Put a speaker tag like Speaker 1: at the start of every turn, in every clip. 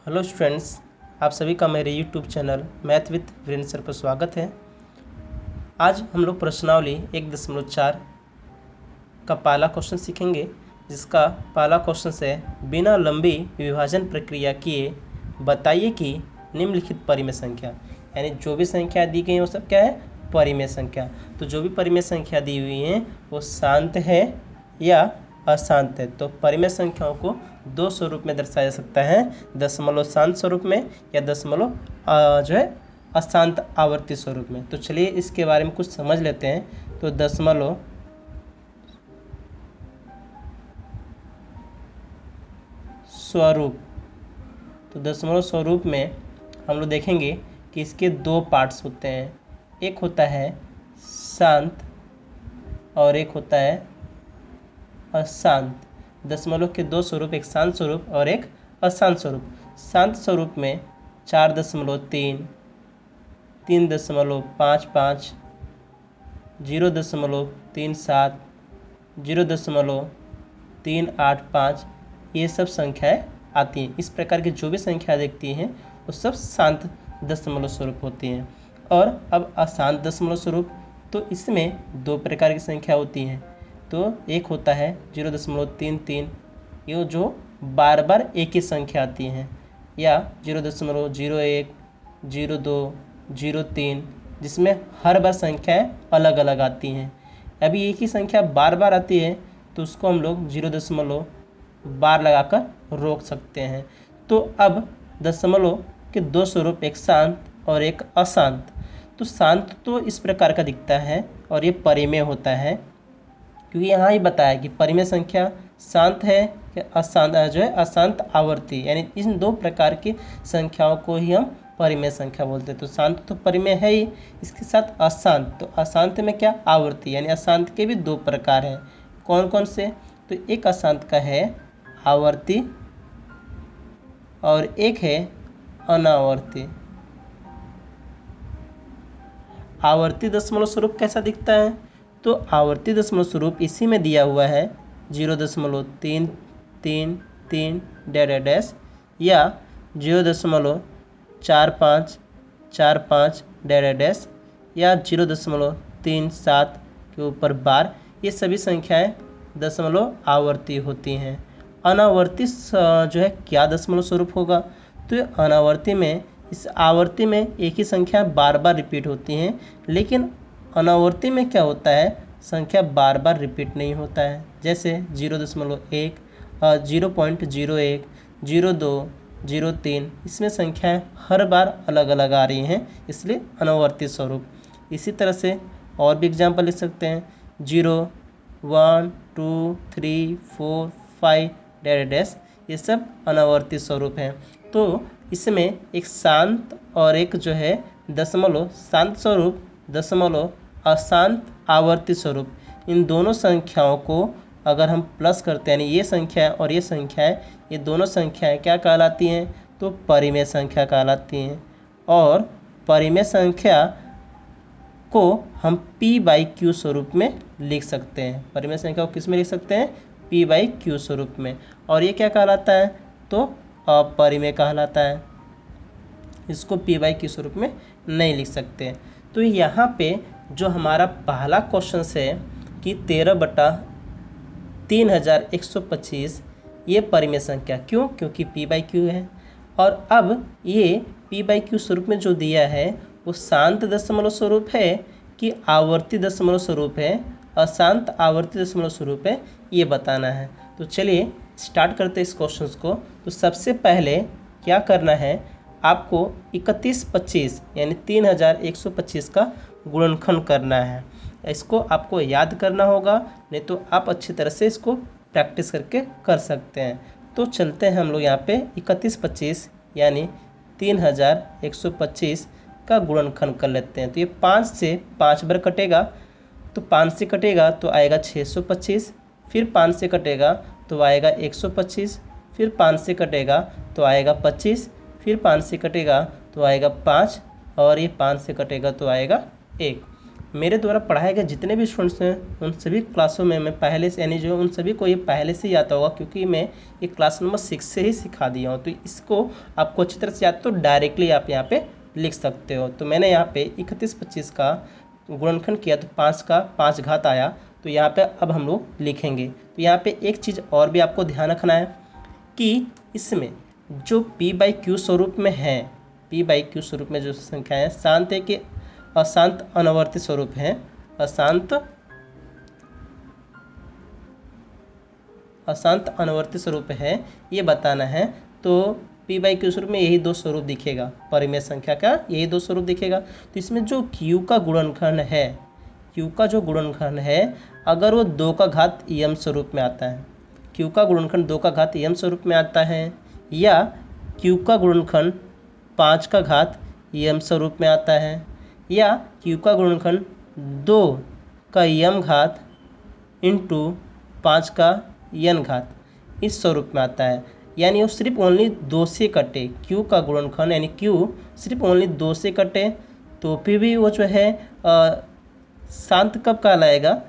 Speaker 1: Hello students, आप सभी का मेरे YouTube channel math with Virendra sir पर स्वागत है। आज हम लोग प्रश्नावली 1.4 का पहला क्वेश्चन सीखेंगे, जिसका पहला क्वेश्चन है बिना लंबी विभाजन प्रक्रिया किए बताइए कि निम्नलिखित परिमेय संख्या, यानी जो भी संख्या दी गई है वो सब क्या है, परिमेय संख्या। तो जो भी परिमेय संख्या दी हुई है वो शांत है या अशांत है। तो परिमेय संख्याओं को दो स्वरूप में दर्शाया जा सकता है, दशमलव शांत स्वरूप में या दशमलव जो है अशांत आवर्ती स्वरूप में। तो चलिए इसके बारे में कुछ समझ लेते हैं। तो दशमलव स्वरूप, तो दशमलव स्वरूप में हम लोग देखेंगे कि इसके दो पार्ट्स होते हैं, एक होता है शांत और एक होता है अशांत। दशमलव के दो स्वरूप, एक शांत स्वरूप और एक अशांत स्वरूप। शांत स्वरूप में 4.3, 3.55, 0.37, 0.385 ये सब संख्याएं आती हैं। इस प्रकार की जो भी संख्या देखती हैं वो सब शांत दशमलव स्वरूप होती हैं। और अब अशांत दशमलव स्वरूप, तो इसमें दो प्रकार की संख्या होती हैं। तो एक होता है 0.33, ये जो बार बार एक ही संख्या आती हैं, या 0.01, 02, 03, जिसमें हर बार संख्याएं अलग अलग आती हैं। अभी एक ही संख्या बार बार आती है तो उसको हम लोग 0 बार लगाकर रोक सकते हैं। तो अब दशमलव के दो स्वरूप, एक शांत और एक अशांत। तो शांत तो इस प्रकार का दिखता है और ये परिमेय होता है, क्योंकि यहाँ ही बताया कि परिमेय संख्या शांत है कि अशांत, जो है अशांत आवर्ती, यानी इन दो प्रकार की संख्याओं को ही हम परिमेय संख्या बोलते हैं। तो शांत तो परिमेय है ही, इसके साथ अशांत, तो अशांत में क्या, आवर्ती, यानी अशांत के भी दो प्रकार हैं। कौन कौन से? तो एक अशांत का है आवर्ती और एक है अनावर्ती। आवर्ती दशमलव स्वरूप कैसा दिखता है? तो आवर्ती दशमलव स्वरूप इसी में दिया हुआ है 0.333 डैश या 0.4545 डैश या 0.37 के ऊपर बार। ये सभी संख्याएं दशमलव आवर्ती होती हैं। अनावर्ती जो है क्या दशमलव स्वरूप होगा? तो अनावर्ती में, इस आवर्ती में एक ही संख्या बार बार रिपीट होती हैं, लेकिन अनावर्ती में क्या होता है, संख्या बार बार रिपीट नहीं होता है। जैसे 0.1, 0.01, 02, 03, इसमें संख्याएं हर बार अलग अलग आ रही हैं, इसलिए अनावर्ती स्वरूप। इसी तरह से और भी एग्जाम्पल लिख सकते हैं, 0, 1, 2, 3, 4, 5 डैश, ये सब अनावर्ती स्वरूप हैं। तो इसमें एक शांत और एक जो है दशमलव शांत स्वरूप, दशमलव अशांत आवर्ती स्वरूप, इन दोनों संख्याओं को अगर हम प्लस करते हैं, यानी ये संख्या और ये संख्याएं, ये दोनों संख्याएं क्या कहलाती हैं? तो परिमेय संख्या कहलाती हैं। और परिमेय संख्या को हम p/q स्वरूप में लिख सकते हैं। परिमेय संख्या को किस में लिख सकते हैं? p/q स्वरूप में। और ये क्या कहलाता है? तो अपरिमेय कहलाता है, इसको p/q स्वरूप में नहीं लिख सकते। तो यहाँ पे जो हमारा पहला क्वेश्चन है कि 13/3125 ये परिमेय संख्या, क्यों? क्योंकि p/q है। और अब ये p/q स्वरूप में जो दिया है वो शांत दशमलव स्वरूप है कि आवर्ती दशमलव स्वरूप है, अशांत आवर्ती दशमलव स्वरूप है, ये बताना है। तो चलिए स्टार्ट करते हैं इस क्वेश्चन को। तो सबसे पहले क्या करना है, आपको 3125 यानी 3125 का गुणनखंड करना है। इसको आपको याद करना होगा, नहीं तो आप अच्छी तरह से इसको प्रैक्टिस करके कर सकते हैं। तो चलते हैं हम लोग यहाँ पे 3125 यानी 3125 का गुणनखंड कर लेते हैं। तो ये 5 से 5 बार कटेगा, तो 5 से कटेगा तो आएगा 625, फिर 5 से कटेगा तो आएगा 125, फिर 5 से कटेगा तो आएगा 25, फिर 5 से कटेगा तो आएगा 5, और ये 5 से कटेगा तो आएगा 1। मेरे द्वारा पढ़ाए गए जितने भी स्टूडेंट्स हैं उन सभी क्लासों में मैं पहले से यानी जो उन सभी को ये पहले से ही आता होगा, क्योंकि मैं ये क्लास नंबर 6 से ही सिखा दिया हूँ। तो इसको आपको अच्छी तरह से याद तो डायरेक्टली आप यहाँ पे लिख सकते हो। तो मैंने यहाँ पे 31-25 का गुणनखंड किया तो 5 का 5 घात आया। तो यहाँ पे अब हम लोग लिखेंगे। तो यहाँ पे एक चीज़ और भी आपको ध्यान रखना है कि इसमें जो p/q स्वरूप में है, p/q स्वरूप में जो संख्या है शांत है कि अशांत अनवर्ती स्वरूप है, अशांत अनवर्ती स्वरूप है, ये बताना है। तो p/q स्वरूप में यही दो स्वरूप दिखेगा, परिमेय संख्या का यही दो स्वरूप दिखेगा। तो इसमें जो q का गुणनखंड है, q का जो गुणनखंड है अगर वो 2 का घात m स्वरूप में आता है, q का गुणनखंड 2 का घात m स्वरूप में आता है, या q का गुणनखंड 5 का घात m स्वरूप में आता है, या q का गुणनखंड 2 का m घात इंटू 5 का n घात इस स्वरूप में आता है। यानी वो सिर्फ ओनली 2 से कटे, q का गुणनखंड यानी q सिर्फ ओनली 2 से कटे तो फिर भी वो जो है शांत कब कहलाएगा,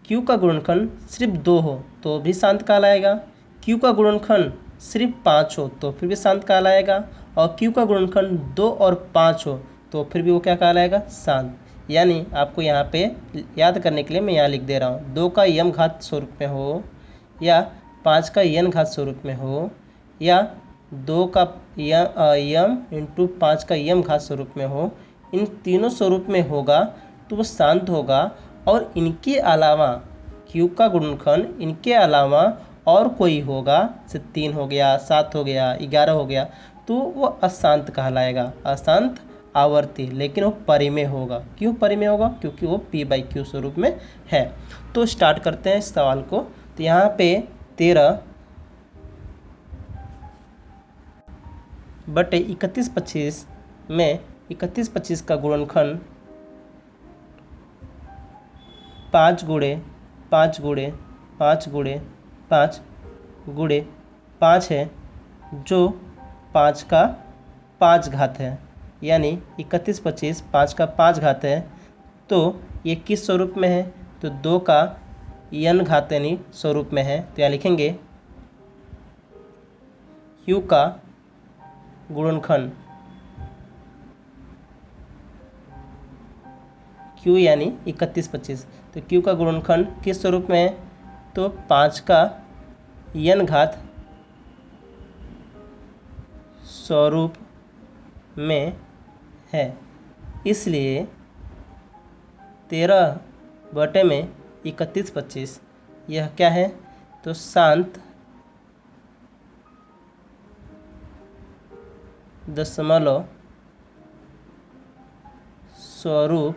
Speaker 1: q का गुणनखंड सिर्फ 2 हो तो भी शांत कहलाएगा, q का गुणनखंड सिर्फ 5 हो तो फिर भी शांत कहलाएगा, और q का गुणनखंड 2 और 5 हो तो फिर भी वो क्या कहलाएगा, शांत। यानी आपको यहाँ पे याद करने के लिए मैं यहाँ लिख दे रहा हूँ, 2 का m घात स्वरूप में हो, या 5 का n घात स्वरूप में हो, या 2 का m इंटू 5 का m घात स्वरूप में हो, इन तीनों स्वरूप में होगा तो वो शांत होगा। और इनके अलावा q का गुणनखंड इनके अलावा और कोई होगा, जैसे 3 हो गया, 7 हो गया, 11 हो गया, तो वो अशांत कहलाएगा, अशांत आवर्ती, लेकिन वो परिमेय होगा। क्यों परिमेय होगा, क्योंकि वो p/q स्वरूप में है। तो स्टार्ट करते हैं इस सवाल को। तो यहाँ पे 13/31-25 में 31-25 का गुणनखंड 5 गुणे 5 गुणे 5 गुणे 5 गुणे 5 है, जो 5 का 5 घात है, यानी 31-25 5 का 5 घात है। तो ये किस स्वरूप में है, तो 2 का n घात यानी स्वरूप में है। तो यहाँ लिखेंगे q का गुणनखंड, q यानी 31-25, तो q का गुणनखंड किस स्वरूप में है, तो 5 का n घात स्वरूप में है। इसलिए 13/31-25 यह क्या है, तो शांत दशमलव स्वरूप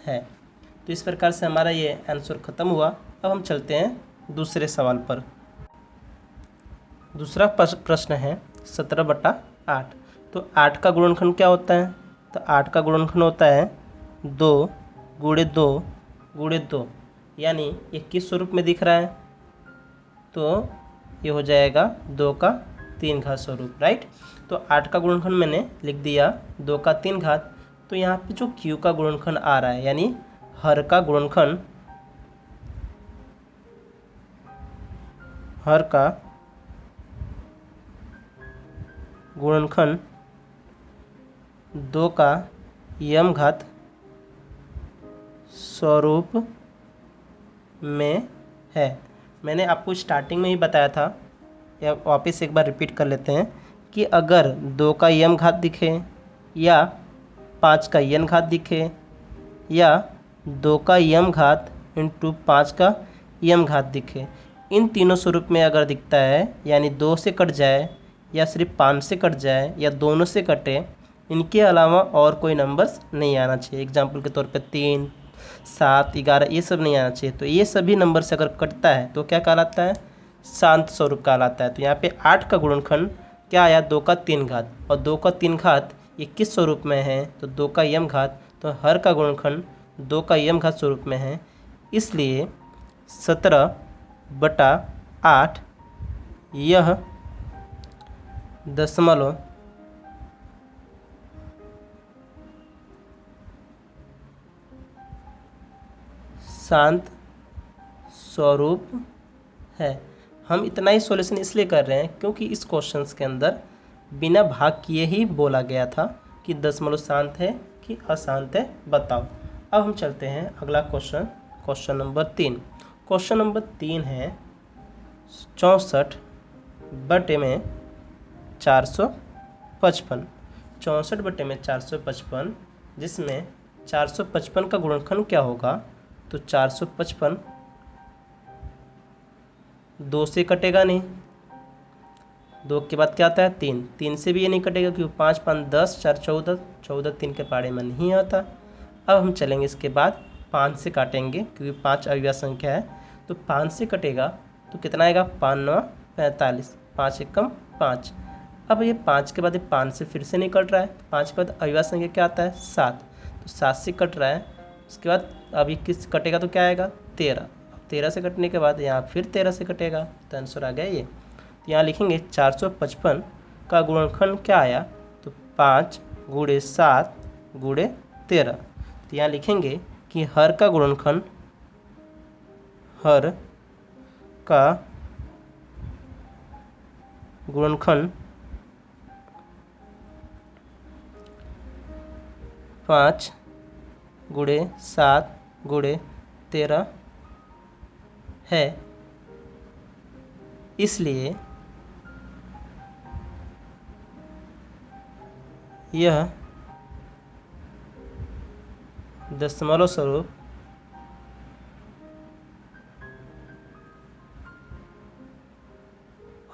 Speaker 1: है। तो इस प्रकार से हमारा ये आंसर खत्म हुआ। अब हम चलते हैं दूसरे सवाल पर। दूसरा प्रश्न है 17/8। तो 8 का गुणनखंड क्या होता है, तो 8 का गुणनखंड होता है 2 गुणे 2 गुणे 2, यानी ये किस स्वरूप में दिख रहा है, तो ये हो जाएगा 2 का 3 घात स्वरूप, राइट। तो 8 का गुणनखंड मैंने लिख दिया 2 का 3 घात। तो यहाँ पे जो q का गुणनखंड आ रहा है, यानी हर का गुणनखंड, हर का गुणनखंड 2 का m घात स्वरूप में है। मैंने आपको स्टार्टिंग में ही बताया था, या वापस एक बार रिपीट कर लेते हैं कि अगर 2 का m घात दिखे, या 5 का n घात दिखे, या 2 का m घात इंटू 5 का m घात दिखे, इन तीनों स्वरूप में अगर दिखता है, यानी 2 से कट जाए, या सिर्फ 5 से कट जाए, या दोनों से कटे, इनके अलावा और कोई नंबर्स नहीं आना चाहिए। एग्जाम्पल के तौर पे 3, 7, 11 ये सब नहीं आना चाहिए। तो ये सभी नंबर से अगर कटता है तो क्या कहलाता है, शांत स्वरूप कहलाता है। तो यहाँ पे 8 का गुणनखंड क्या आया, 2 का 3 घात, और 2 का 3 घात ये किस स्वरूप में है, तो 2 का m घात, तो हर का गुणनखंड 2 का m घात स्वरूप में है। इसलिए 17/8 यह दशमलव शांत स्वरूप है। हम इतना ही सॉल्यूशन इसलिए कर रहे हैं क्योंकि इस क्वेश्चन के अंदर बिना भाग किए ही बोला गया था कि दशमलव शांत है कि अशांत है, बताओ। अब हम चलते हैं अगला question, question number 3। Question number 3 है 64 बटे में 455। 64 बटे में 455, जिसमें 455 का गुणनखंड क्या होगा? तो 455 2 से कटेगा नहीं, 2 के बाद क्या आता है? 3, 3 से भी ये नहीं कटेगा क्योंकि 5 5 10, 4 14, 14 3 के पाड़े में नहीं आता। अब हम चलेंगे इसके बाद 5 से काटेंगे क्योंकि 5 अविभाज्य संख्या है, तो 5 से कटेगा तो कितना आएगा? 5 9 45, 5 1 5। अब ये 5 के बाद ये 5 से फिर से नहीं कट रहा है, 5 के बाद अविभाज्य संख्या क्या आता है? 7, तो 7 से कट रहा है। उसके बाद अभी किस कटेगा तो क्या आएगा? 13। 13 से कटने के बाद यहाँ फिर 13 से कटेगा, तो आंसर आ गया ये। तो यहाँ लिखेंगे 455 का गुणनखंड क्या आया? तो 5 गुणे 7 गुणे 13। तो यहाँ लिखेंगे कि हर का गुणनखंड, हर का गुणनखंड 5 गुणे 7 गुणे 13 है, इसलिए यह दशमलव स्वरूप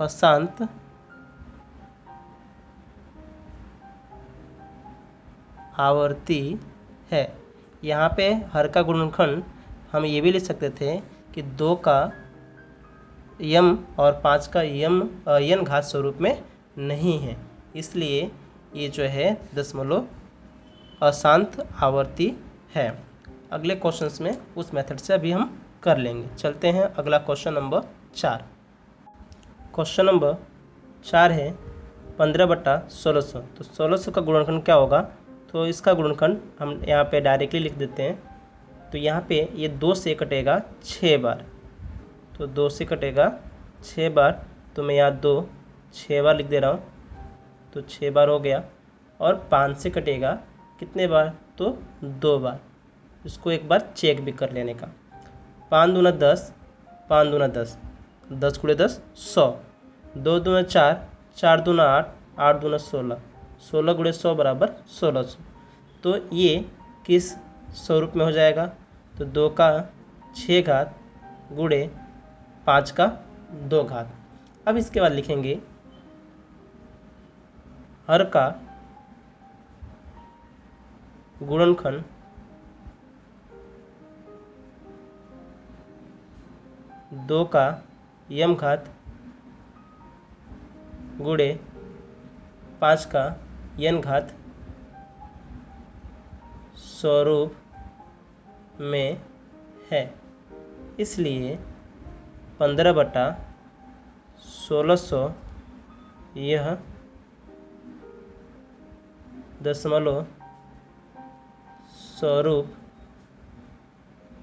Speaker 1: अशांत आवर्ती है। यहाँ पे हर का गुणनखंड हम ये भी लिख सकते थे कि 2 का यम और 5 का यन घात स्वरूप में नहीं है, इसलिए ये जो है दशमलव अशांत आवर्ती है। अगले क्वेश्चंस में उस मेथड से अभी हम कर लेंगे। चलते हैं अगला क्वेश्चन नंबर 4। क्वेश्चन नंबर 4 है 15 बटा 1600। तो 1600 का गुणनखंड क्या होगा? तो इसका गुणनखंड हम यहाँ पे डायरेक्टली लिख देते हैं। तो यहाँ पे ये 2 से कटेगा 6 बार, तो 2 से कटेगा 6 बार, तो मैं यहाँ 2 6 बार लिख दे रहा हूँ, तो 6 बार हो गया। और 5 से कटेगा कितने बार? तो 2 बार। इसको एक बार चेक भी कर लेने का। 5 दूना 10, 5 दूना 10, 10 गुणे 10 100, 2 दूना 4, 4 दूना 8, 8 दूना 16, 16 गुणे 100 बराबर 1600। तो ये किस स्वरूप में हो जाएगा? तो 2 का 6 घात गुणे 5 का 2 घात। अब इसके बाद लिखेंगे हर का गुणनखंड दो का यम घात गुणे 5 का यन घात स्वरूप में है, इसलिए 15 बटा 1600 यह दशमलव स्वरूप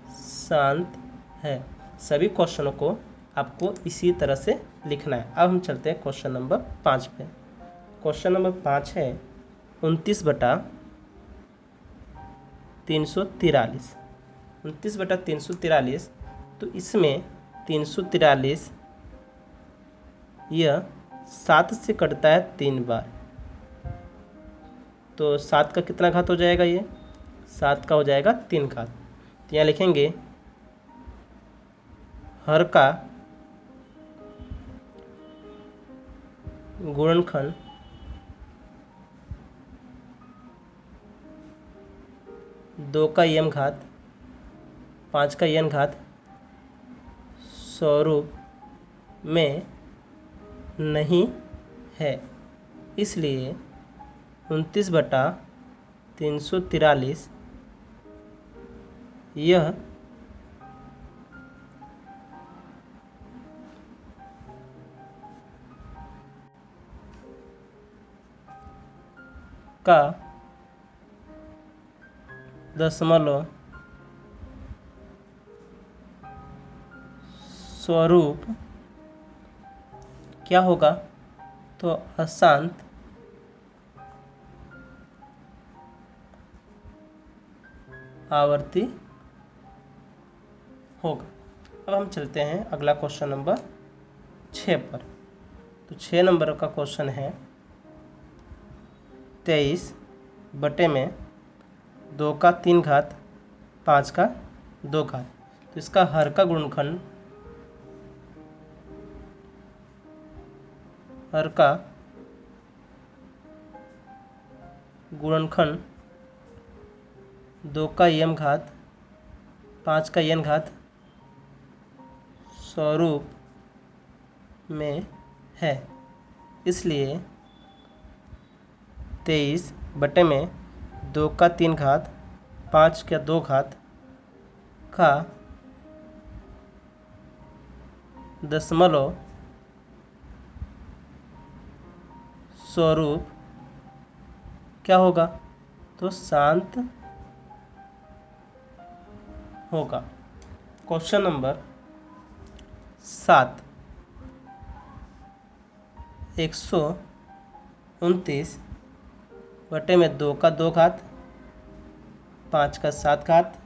Speaker 1: शांत है। सभी क्वेश्चनों को आपको इसी तरह से लिखना है। अब हम चलते हैं क्वेश्चन नंबर 5 पे। क्वेश्चन नंबर 5 है 29 बटा 343। 29 बटा 343, तो इसमें 343 यह 7 से कटता है 3 बार, तो 7 का कितना घात हो जाएगा? ये 7 का हो जाएगा 3 घात। तो यहाँ लिखेंगे हर का गुणनखंड दो का यम घात 5 का यन घात स्वरूप में नहीं है, इसलिए 29 बटा 343 यह का दशमलव स्वरूप क्या होगा? तो अशांत आवर्ती होगा। अब हम चलते हैं अगला क्वेश्चन नंबर 6 पर। तो 6 नंबर का क्वेश्चन है 23/2 का 3 घात 5 का 2 घात। तो इसका हर का गुणनखंड हर का गुणनखंड 2 का m घात 5 का n घात स्वरूप में है। इसलिए 23/2 का 3 घात 5 का 2 घात का दशमलव स्वरूप क्या होगा? तो शांत होगा। क्वेश्चन नंबर 7 129/2 का 2 घात 5 का 7 घात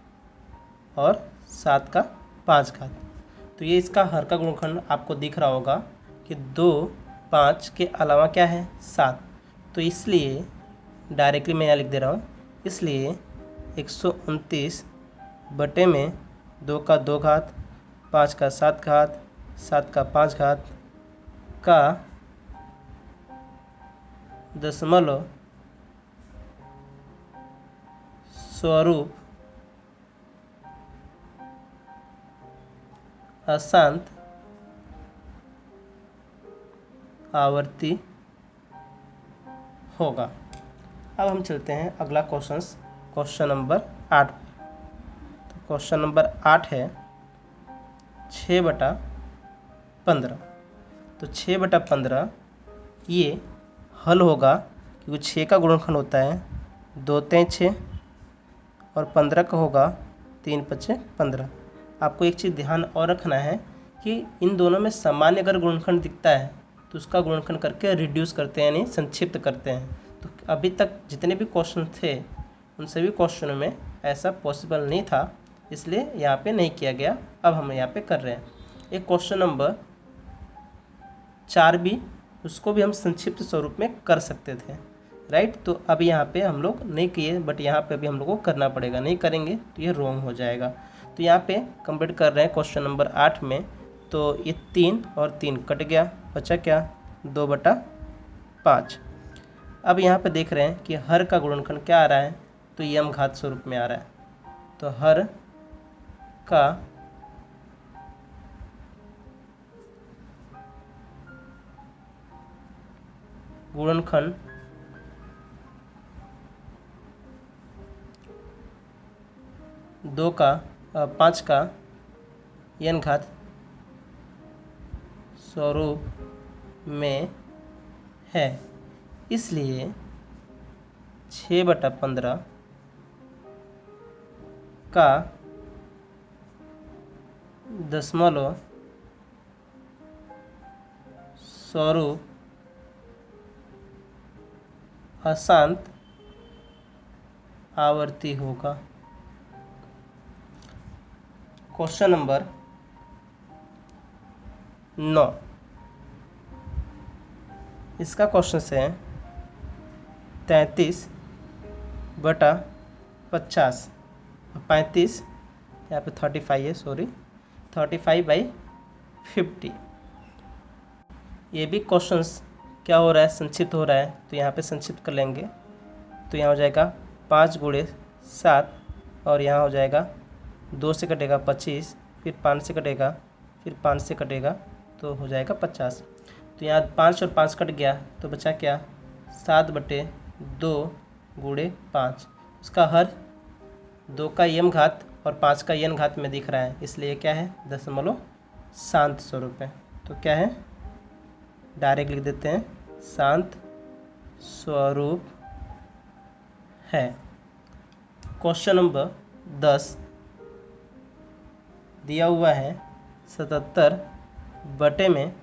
Speaker 1: और 7 का 5 घात। तो ये इसका हर का गुणनखंड आपको दिख रहा होगा कि 2 5 के अलावा क्या है 7। तो इसलिए डायरेक्टली मैं यहाँ लिख दे रहा हूँ। इसलिए 129/2 का 2 घात 5 का 7 घात 7 का 5 घात का दशमलव स्वरूप अशांत आवर्ती होगा। अब हम चलते हैं अगला क्वेश्चन नंबर 8। तो क्वेश्चन नंबर 8 है 6/15। तो 6/15 ये हल होगा क्योंकि 6 का गुणनखंड होता है 2 × 6 और 15 का होगा 3 × 5 = 15। आपको एक चीज़ ध्यान और रखना है कि इन दोनों में सामान्य अगर गुणनखंड दिखता है तो उसका गुणनखंड करके रिड्यूस करते हैं, यानी संक्षिप्त करते हैं। तो अभी तक जितने भी क्वेश्चन थे उन सभी क्वेश्चनों में ऐसा पॉसिबल नहीं था, इसलिए यहाँ पे नहीं किया गया। अब हम यहाँ पे कर रहे हैं। एक क्वेश्चन नंबर 4 भी, उसको भी हम संक्षिप्त स्वरूप में कर सकते थे, राइट। तो अब यहाँ पे हम लोग नहीं किए, बट यहाँ पे भी हम लोग को करना पड़ेगा। नहीं करेंगे तो ये रॉन्ग हो जाएगा। तो यहाँ पे कंप्लीट कर रहे हैं क्वेश्चन नंबर 8 में। तो ये 3 और 3 कट गया, बचा क्या 2/5। अब यहाँ पे देख रहे हैं कि हर का गुणनखंड क्या आ रहा है? तो m घात स्वरूप में आ रहा है। तो हर का गुणनखंड 5 का n घात स्वरूप में है। इसलिए 6/15 का दशमलव स्वरूप अशांत आवर्ती होगा। क्वेश्चन नंबर 9, इसका क्वेश्चन है 33/50। 35 यहाँ पे 35 है, सॉरी 35/50। ये भी क्वेश्चंस क्या हो रहा है? संक्षिप्त हो रहा है। तो यहाँ पे संक्षिप्त कर लेंगे। तो यहाँ हो जाएगा 5 × 7 और यहाँ हो जाएगा 2 से कटेगा 25, फिर 5 से कटेगा, फिर 5 से कटेगा, तो हो जाएगा 50। तो यहाँ 5 और 5 कट गया, तो बचा क्या 7/2 × 5। इसका हर 2 का m घात और 5 का n घात में दिख रहा है, इसलिए क्या है दशमलव शांत स्वरूप है। तो क्या है, डायरेक्ट लिख देते हैं, शांत स्वरूप है। क्वेश्चन नंबर 10 दिया हुआ है 77 बटे में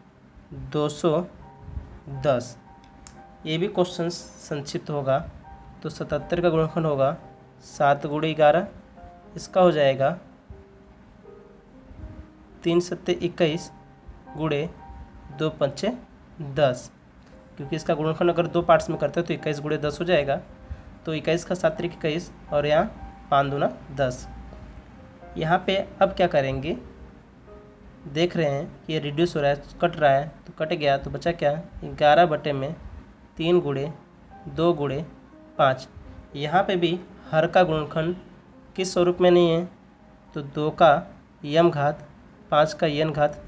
Speaker 1: 210। ये भी क्वेश्चन संक्षिप्त होगा। तो 77 का गुणनखंड होगा 7 गुणे 11, इसका हो जाएगा 3 सत्ते 21 गुणे 2 पंचे 10, क्योंकि इसका गुणनखंड अगर 2 पार्ट्स में करते हैं तो 21 गुणे 10 हो जाएगा। तो 21 का 7 त्रिक 21 और यहाँ 5 दूना 10। यहाँ पे अब क्या करेंगे, देख रहे हैं कि ये रिड्यूस हो रहा है, कट रहा है, तो कट गया तो बचा क्या, 11 बटे में 3 गुणे 2 गुणे 5। यहाँ पे भी हर का गुणनखंड किस स्वरूप में नहीं है, तो 2 का यम घात 5 का यन घात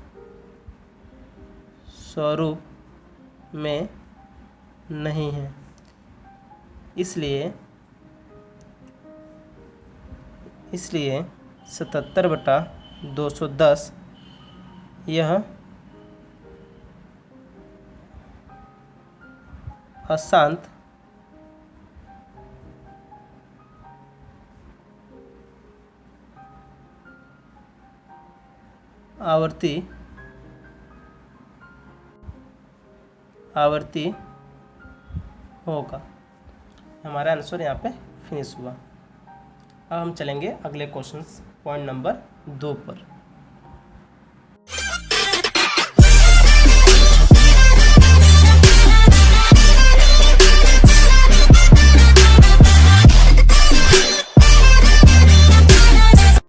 Speaker 1: स्वरूप में नहीं है। इसलिए 77 बटा 210 यह अशांत आवर्ती होगा। हमारा आंसर यहाँ पे फिनिश हुआ। अब हम चलेंगे अगले क्वेश्चन पॉइंट नंबर 2 पर।